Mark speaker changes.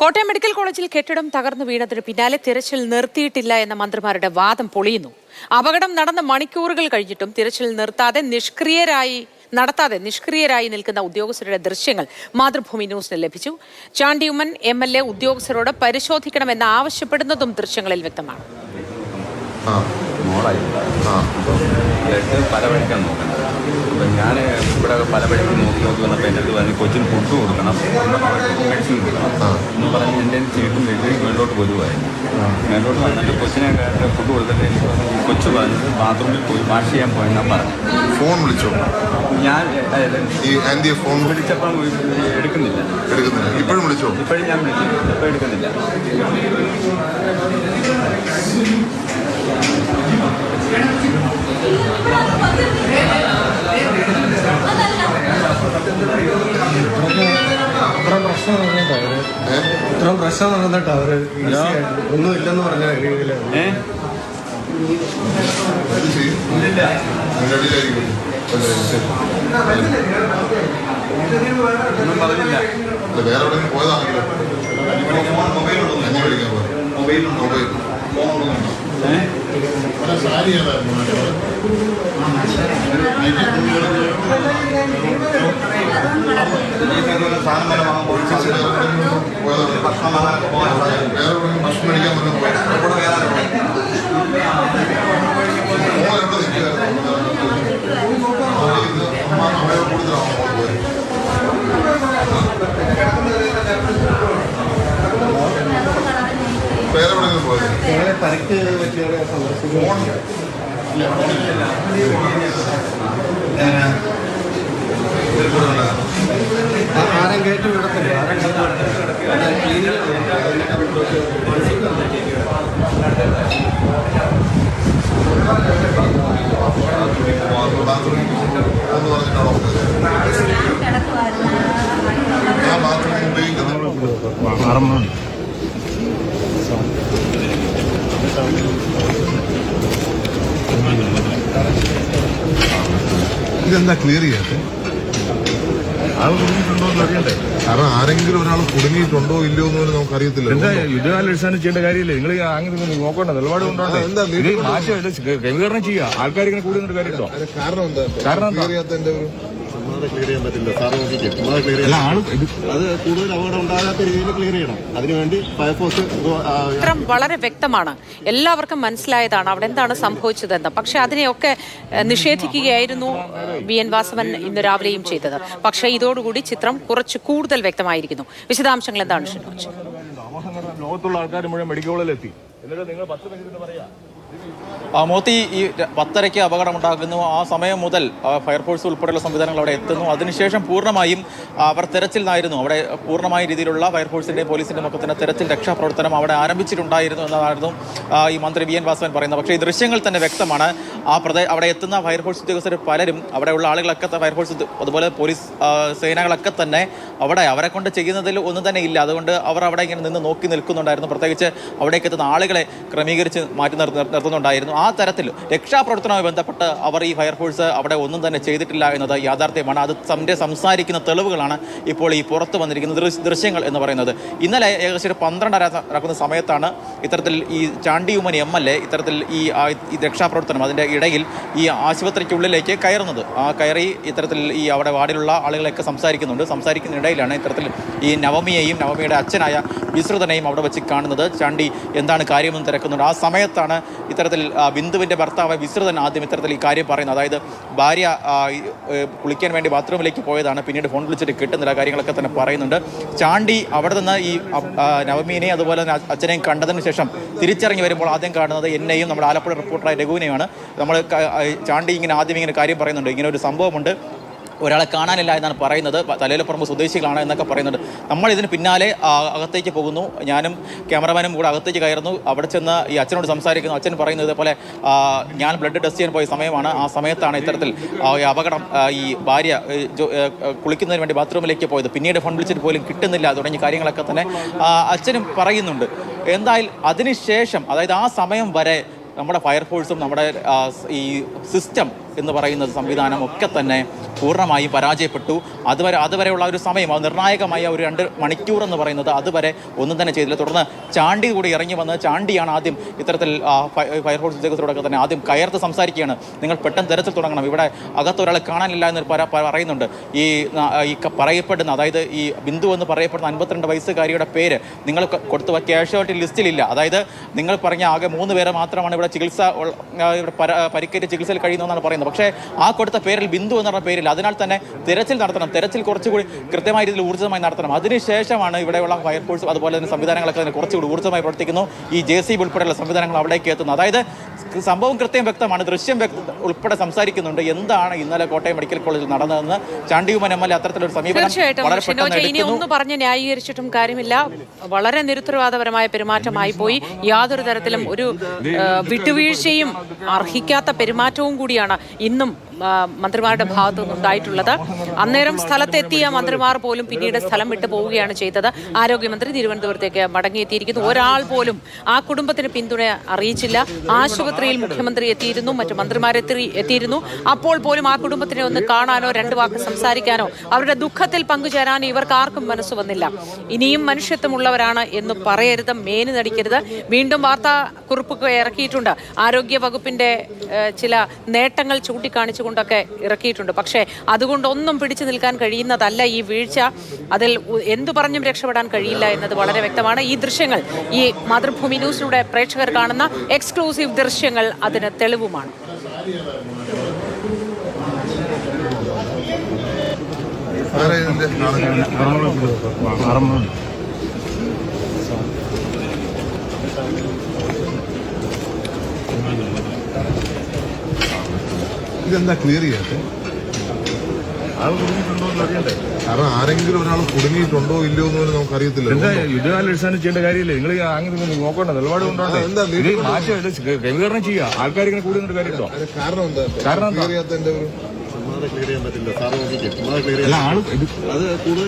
Speaker 1: Kottayam medical കോളേജിൽ കെട്ടിടം തകർന്നു വീണതിന് പിന്നാലെ തിരച്ചിൽ നിർത്തിയിട്ടില്ല എന്ന മന്ത്രിമാരുടെ വാദം പൊളിയുന്നു. അപകടം നടന്ന മണിക്കൂറുകൾ കഴിഞ്ഞിട്ടും തിരച്ചിൽ നടത്താതെ നിഷ്ക്രിയരായി നിൽക്കുന്ന ഉദ്യോഗസ്ഥരുടെ ദൃശ്യങ്ങൾ മാതൃഭൂമി ന്യൂസിന് ലഭിച്ചു. ചാണ്ടിയുമ്മൻ MLA ഉദ്യോഗസ്ഥരോട് പരിശോധിക്കണമെന്ന് ആവശ്യപ്പെടുന്നതും ദൃശ്യങ്ങളിൽ വ്യക്തമാണ്.
Speaker 2: പല വഴിക്കാൻ നോക്കേണ്ടത്. അപ്പം ഞാൻ ഇവിടെ പല വഴിക്ക് നോക്കി വന്നപ്പോൾ എൻ്റെ അടുത്ത് പറഞ്ഞ് കൊച്ചിന് ഫുഡ് കൊടുക്കണം, മെഡിസിൻ കൊടുക്കണം എന്ന് പറഞ്ഞ് എൻ്റെ ചീട്ടും വെച്ച് മേലോട്ട് വരുമായിരുന്നു. മേലോട്ട് വന്നിട്ട് കൊച്ചിനെ ഫുഡ് കൊടുത്തിട്ട് എനിക്ക് കൊച്ചു പറഞ്ഞത് ബാത്റൂമിൽ പോയി വാഷ് ചെയ്യാൻ പോയെന്നാണ് പറഞ്ഞു.
Speaker 3: ഫോൺ വിളിച്ചോ?
Speaker 2: ഞാൻ
Speaker 3: ഫോൺ
Speaker 2: വിളിച്ചപ്പം എടുക്കുന്നില്ല.
Speaker 3: ഇപ്പോഴും വിളിച്ചോ?
Speaker 2: ഇപ്പോഴും ഞാൻ വിളിച്ചു, ഇപ്പോൾ എടുക്കുന്നില്ല.
Speaker 4: ഇത്രയും പ്രശ്നം നടന്നിട്ട് അവര് ഒന്നും ഇല്ലെന്ന് പറഞ്ഞ രീതിയില്
Speaker 2: ഒന്നും പറഞ്ഞില്ല.
Speaker 3: വേറെ എവിടെയും പോയതാണെങ്കിലും
Speaker 4: പരിക്ക് പറ്റിയ ആരും കേട്ട് വിടത്തില്ല.
Speaker 3: ഇതെന്താ ക്ലിയർ ചെയ്യാത്തെ? ആൾ കുടുങ്ങിയിട്ടുണ്ടോ എന്ന് അറിയണ്ടേ? കാരണം ആരെങ്കിലും ഒരാൾ കുടുങ്ങിയിട്ടുണ്ടോ ഇല്ലയോ എന്ന് പോലും നമുക്ക് അറിയത്തില്ല.
Speaker 5: എന്താ യുദ്ധകാലടിസ്ഥാനം ചെയ്യേണ്ട കാര്യമില്ലേ? നിങ്ങൾ അങ്ങനെ നോക്കണ്ട, നിലപാട് കൊണ്ടോട്ടെ. മാറ്റം ക്രമീകരണം ചെയ്യുക. ആൾക്കാർ ഇങ്ങനെ കൂടി നിന്നിട്ട് കാര്യമുണ്ടോ?
Speaker 3: കാരണം എന്താ ക്ലിയർ ചെയ്യാത്തതിന്റെ ഒരു
Speaker 4: ക്ലിയർ ചെയ്യാൻ പറ്റില്ല. സാറ് നോക്കിക്കേ, അത് കൂടുതൽ അപകടം ഉണ്ടാകാത്ത രീതിയിൽ ക്ലിയർ ചെയ്യണം. അതിനുവേണ്ടി ഫയർഫോഴ്സ്
Speaker 1: ചിത്രം വളരെ വ്യക്തമാണ്, എല്ലാവർക്കും മനസ്സിലായതാണ് അവിടെ എന്താണ് സംഭവിച്ചതെന്ന്. പക്ഷെ അതിനെയൊക്കെ നിഷേധിക്കുകയായിരുന്നു VN വാസവൻ ഇന്ന് രാവിലെയും ചെയ്തത്. പക്ഷേ ഇതോടുകൂടി ചിത്രം കുറച്ച് കൂടുതൽ വ്യക്തമായിരിക്കുന്നു. വിശദാംശങ്ങൾ എന്താണ് ഷിനോജ്?
Speaker 5: ലോകത്തുള്ള ആൾക്കാർ മുഴുവൻ മെഡിക്കൽ കോളേജിലെത്തി. എന്നിട്ട് നിങ്ങൾ 10 മിനിറ്റ് പറയാ
Speaker 6: മോത്തി ഈ 10:30 അപകടമുണ്ടാകുന്നു. ആ സമയം മുതൽ ഫയർഫോഴ്സ് ഉൾപ്പെടെയുള്ള സംവിധാനങ്ങൾ അവിടെ എത്തുന്നു. അതിനുശേഷം പൂർണ്ണമായും അവർ തെരച്ചിലായിരുന്നു. അവിടെ പൂർണ്ണമായ രീതിയിലുള്ള ഫയർഫോഴ്സിൻ്റെയും പോലീസിൻ്റെയും ഒക്കെ തന്നെ തെരച്ചിൽ രക്ഷാപ്രവർത്തനം അവിടെ ആരംഭിച്ചിട്ടുണ്ടായിരുന്നു എന്നതായിരുന്നു ഈ മന്ത്രി VN വാസവൻ പറയുന്നത്. പക്ഷേ ഈ ദൃശ്യങ്ങൾ തന്നെ വ്യക്തമാണ്. അവിടെ എത്തുന്ന ഫയർഫോഴ്സ് ഉദ്യോഗസ്ഥർ പലരും, അവിടെയുള്ള ആളുകളൊക്കെ ഫയർഫോഴ്സ് അതുപോലെ പോലീസ് സേനകളൊക്കെ തന്നെ അവരെ കൊണ്ട് ചെയ്യുന്നതിൽ ഒന്നും തന്നെ ഇല്ല. അതുകൊണ്ട് അവർ അവിടെ ഇങ്ങനെ നിന്ന് നോക്കി നിൽക്കുന്നുണ്ടായിരുന്നു. പ്രത്യേകിച്ച് അവിടേക്ക് എത്തുന്ന ആളുകളെ ക്രമീകരിച്ച് മാറ്റി നിർത്തുന്നുണ്ടായിരുന്നു. ആ തരത്തിൽ രക്ഷാപ്രവർത്തനവുമായി ബന്ധപ്പെട്ട് അവർ ഈ ഫയർഫോഴ്സ് അവിടെ ഒന്നും തന്നെ ചെയ്തിട്ടില്ല എന്നത് യാഥാർത്ഥ്യമാണ്. അത് സംസാരിക്കുന്ന തെളിവുകളാണ് ഇപ്പോൾ ഈ പുറത്ത് വന്നിരിക്കുന്ന ദൃശ്യങ്ങൾ എന്ന് പറയുന്നത്. ഇന്നലെ ഏകദേശം 12:30 നടക്കുന്ന സമയത്താണ് ഇത്തരത്തിൽ ഈ ചാണ്ടിയുമ്മൻ MLA ഇത്തരത്തിൽ ഈ രക്ഷാപ്രവർത്തനം അതിൻ്റെ ഇടയിൽ ഈ ആശുപത്രിക്കുള്ളിലേക്ക് കയറുന്നത്. കയറി ഇത്തരത്തിൽ ഈ അവിടെ വാർഡിലുള്ള ആളുകളെയൊക്കെ സംസാരിക്കുന്നതിനിടയിലാണ് ഇത്തരത്തിൽ ഈ നവമിയെയും നവമിയുടെ അച്ഛനായ വിശ്രുതനെയും അവിടെ വെച്ച് കാണുന്നത്. ചാണ്ടി എന്താണ് കാര്യമെന്ന് തിരക്കുന്നുണ്ട്. ആ സമയത്താണ് ഇത്തരത്തിൽ ബിന്ദുവിൻ്റെ ഭർത്താവ് വിശ്രുതൻ ആദ്യം ഇത്തരത്തിൽ ഈ കാര്യം പറയുന്നത്. അതായത് ഭാര്യ കുളിക്കാൻ വേണ്ടി ബാത്റൂമിലേക്ക് പോയതാണ്, പിന്നീട് ഫോൺ വിളിച്ചിട്ട് കിട്ടുന്നില്ല, കാര്യങ്ങളൊക്കെ തന്നെ പറയുന്നുണ്ട്. ചാണ്ടി അവിടെ നിന്ന് ഈ നവമീനെയും അതുപോലെ തന്നെ അച്ഛനെയും കണ്ടതിന് ശേഷം തിരിച്ചിറങ്ങി വരുമ്പോൾ ആദ്യം കാണുന്നത് എന്നെയും നമ്മുടെ ആലപ്പുഴ റിപ്പോർട്ടറായ രഘുവിനെയാണ്. ചാണ്ടി ആദ്യം ഇങ്ങനെ കാര്യം പറയുന്നുണ്ട്, ഇങ്ങനെ ഒരു സംഭവമുണ്ട്, ഒരാളെ കാണാനില്ല എന്നാണ് പറയുന്നത്, തലയിലപ്പുറമ്പ് സ്വദേശികളാണ് എന്നൊക്കെ പറയുന്നുണ്ട്. നമ്മൾ ഇതിന് പിന്നാലെ അകത്തേക്ക് പോകുന്നു, ഞാനും ക്യാമറമാനും കൂടെ അകത്തേക്ക് കയറുന്നു. അവിടെ ചെന്ന് ഈ അച്ഛനോട് സംസാരിക്കുന്നു. അച്ഛൻ പറയുന്നത് ഇതേപോലെ ഞാൻ ബ്ലഡ് ടെസ്റ്റ് ചെയ്യാൻ പോയ സമയമാണ്, ആ സമയത്താണ് ഇത്തരത്തിൽ അപകടം, ഈ ഭാര്യ കുളിക്കുന്നതിന് വേണ്ടി ബാത്റൂമിലേക്ക് പോയത്, പിന്നീട് ഫോൺ വിളിച്ചിട്ട് പോലും കിട്ടുന്നില്ല തുടങ്ങിയ കാര്യങ്ങളൊക്കെ തന്നെ അച്ഛനും പറയുന്നുണ്ട്. എന്തായാലും അതിനുശേഷം, അതായത് ആ സമയം വരെ നമ്മുടെ ഫയർഫോഴ്സും നമ്മുടെ ഈ സിസ്റ്റം എന്ന് പറയുന്ന സംവിധാനം ഒക്കെ തന്നെ പൂർണ്ണമായും പരാജയപ്പെട്ടു. അതുവരെയുള്ള ഒരു സമയം, അത് നിർണായകമായ ഒരു 2 മണിക്കൂർ എന്ന് പറയുന്നത് അതുവരെ ഒന്നും തന്നെ ചെയ്തില്ല. തുടർന്ന് ചാണ്ടി കൂടി ഇറങ്ങി വന്ന് ചാണ്ടിയാണ് ആദ്യം ഇത്തരത്തിൽ ഫയർഫോഴ്സ് ഉദ്യോഗസ്ഥരോടൊക്കെ തന്നെ ആദ്യം കയർത്ത് സംസാരിക്കുകയാണ്. നിങ്ങൾ പെട്ടെന്ന് തെരച്ചിൽ തുടങ്ങണം, ഇവിടെ അകത്തൊരാളെ കാണാനില്ല എന്ന് പറയുന്നുണ്ട്. ഈ പറയപ്പെടുന്ന, അതായത് ഈ ബിന്ദു എന്ന് പറയപ്പെടുന്ന 52 വയസ്സുകാരിയുടെ പേര് നിങ്ങൾ കൊടുത്തു ക്യാഷ്വാലിറ്റി ലിസ്റ്റിലില്ല. അതായത് നിങ്ങൾ പറഞ്ഞ ആകെ 3 പേരെ മാത്രമാണ് ഇവിടെ പരിക്കേറ്റ് ചികിത്സയിൽ കഴിയുന്നതെന്നാണ് പറയുന്നത്. പക്ഷേ ആ കൊടുത്ത പേരിൽ ബിന്ദു എന്ന് പറഞ്ഞ പേരിൽ, അതിനാൽ തന്നെ തെരച്ചിൽ നടത്തണം, തെരച്ചിൽ കുറച്ചുകൂടി കൃത്യമായ രീതിയിൽ ഊർജിതമായി നടത്തണം. അതിനുശേഷമാണ് ഇവിടെയുള്ള ഫയർഫോഴ്സ് അതുപോലെ തന്നെ സംവിധാനങ്ങളൊക്കെ തന്നെ കുറച്ചുകൂടി ഊർജിതമായി പ്രവർത്തിക്കുന്നു. ഈ JCB ഉൾപ്പെടെയുള്ള സംവിധാനങ്ങൾ അവിടേക്ക് എത്തുന്നു. അതായത് സംഭവം കൃത്യം വ്യക്തമാണ്, ദൃശ്യം ഉൾപ്പെടെ സംസാരിക്കുന്നുണ്ട് എന്താണ് ഇന്നലെ കോട്ടയം മെഡിക്കൽ കോളേജിൽ നടന്നതെന്ന്. ചാണ്ടിയുമൻ MLA അത്തരത്തിലൊരു സമീപനം വളരെ പെട്ടെന്ന്
Speaker 1: ഇനി ഒന്ന് പറഞ്ഞ് ന്യായീകരിച്ചിട്ടും കാര്യമില്ല. വളരെ നിരുത്തരവാദപരമായ പെരുമാറ്റമായി പോയി. യാതൊരു തരത്തിലും ഒരു വിട്ടുവീഴ്ചയും അർഹിക്കാത്ത പെരുമാറ്റവും കൂടിയാണ് ഇന്നും മന്ത്രിമാരുടെ ഭാഗത്തു നിന്നുണ്ടായിട്ടുള്ളത്. അന്നേരം സ്ഥലത്തെത്തിയ മന്ത്രിമാർ പോലും പിന്നീട് സ്ഥലം വിട്ടു പോവുകയാണ് ചെയ്തത്. ആരോഗ്യമന്ത്രി തിരുവനന്തപുരത്തേക്ക് മടങ്ങിയെത്തിയിരിക്കുന്നു. ഒരാൾ പോലും ആ കുടുംബത്തിന് പിന്തുണ അറിയിച്ചില്ല. ആശുപത്രിയിൽ മുഖ്യമന്ത്രി എത്തിയിരുന്നു, മറ്റു മന്ത്രിമാർ എത്തിയിരുന്നു. അപ്പോൾ പോലും ആ കുടുംബത്തിനെ ഒന്ന് കാണാനോ 2 വാക്ക് സംസാരിക്കാനോ അവരുടെ ദുഃഖത്തിൽ പങ്കുചേരാനോ ഇവർക്ക് ആർക്കും മനസ്സ് വന്നില്ല. ഇനിയും മനുഷ്യത്വമുള്ളവരാണ് എന്ന് പറയരുത്, മേന് നടിക്കരുത്. വീണ്ടും വാർത്താ കുറിപ്പൊക്കെ ഇറക്കിയിട്ടുണ്ട്. ആരോഗ്യ വകുപ്പിന്റെ ചില നേട്ടങ്ങൾ ചൂണ്ടിക്കാണിച്ചുകൊണ്ടൊക്കെ ഇറക്കിയിട്ടുണ്ട്. പക്ഷേ അതുകൊണ്ടൊന്നും പിടിച്ചു നിൽക്കാൻ കഴിയുന്നതല്ല ഈ വീഴ്ച. അതിൽ എന്തു പറഞ്ഞും രക്ഷപ്പെടാൻ കഴിയില്ല എന്നത് വളരെ വ്യക്തമാണ്. ഈ ദൃശ്യങ്ങൾ, ഈ മാതൃഭൂമി ന്യൂസിലൂടെ പ്രേക്ഷകർ കാണുന്ന എക്സ്ക്ലൂസീവ് ദൃശ്യങ്ങൾ അതിന് തെളിവുമാണ്.
Speaker 3: ഇതെന്താ ക്ലിയർ ചെയ്യാത്തെ? ആൾ കുടുങ്ങിയിട്ടുണ്ടോ എന്ന് അറിയണ്ടേ? കാരണം ആരെങ്കിലും ഒരാൾ കുടുങ്ങിയിട്ടുണ്ടോ ഇല്ലയോ എന്ന് പോലും നമുക്ക് അറിയത്തില്ല.
Speaker 5: എന്താ യുദ്ധകാലടിസ്ഥാനം ചെയ്യേണ്ട കാര്യമില്ലേ? നിങ്ങൾ അങ്ങനെ നോക്കണ്ട, നിലപാട് കൊണ്ടോട്ടെ. മാറ്റം ക്രമീകരണം ചെയ്യുക. ആൾക്കാർ ഇങ്ങനെ കൂടി നിന്നിട്ട് കാര്യമുണ്ടോ?
Speaker 3: കാരണം എന്താ
Speaker 5: കാരണം
Speaker 3: ക്ലിയർ ചെയ്യാത്ത?
Speaker 4: ക്ലിയർ ചെയ്യാൻ പറ്റില്ല. സാറ് നോക്കിക്കേ, ക്ലിയർ ചെയ്യാൻ അത് കൂടുതൽ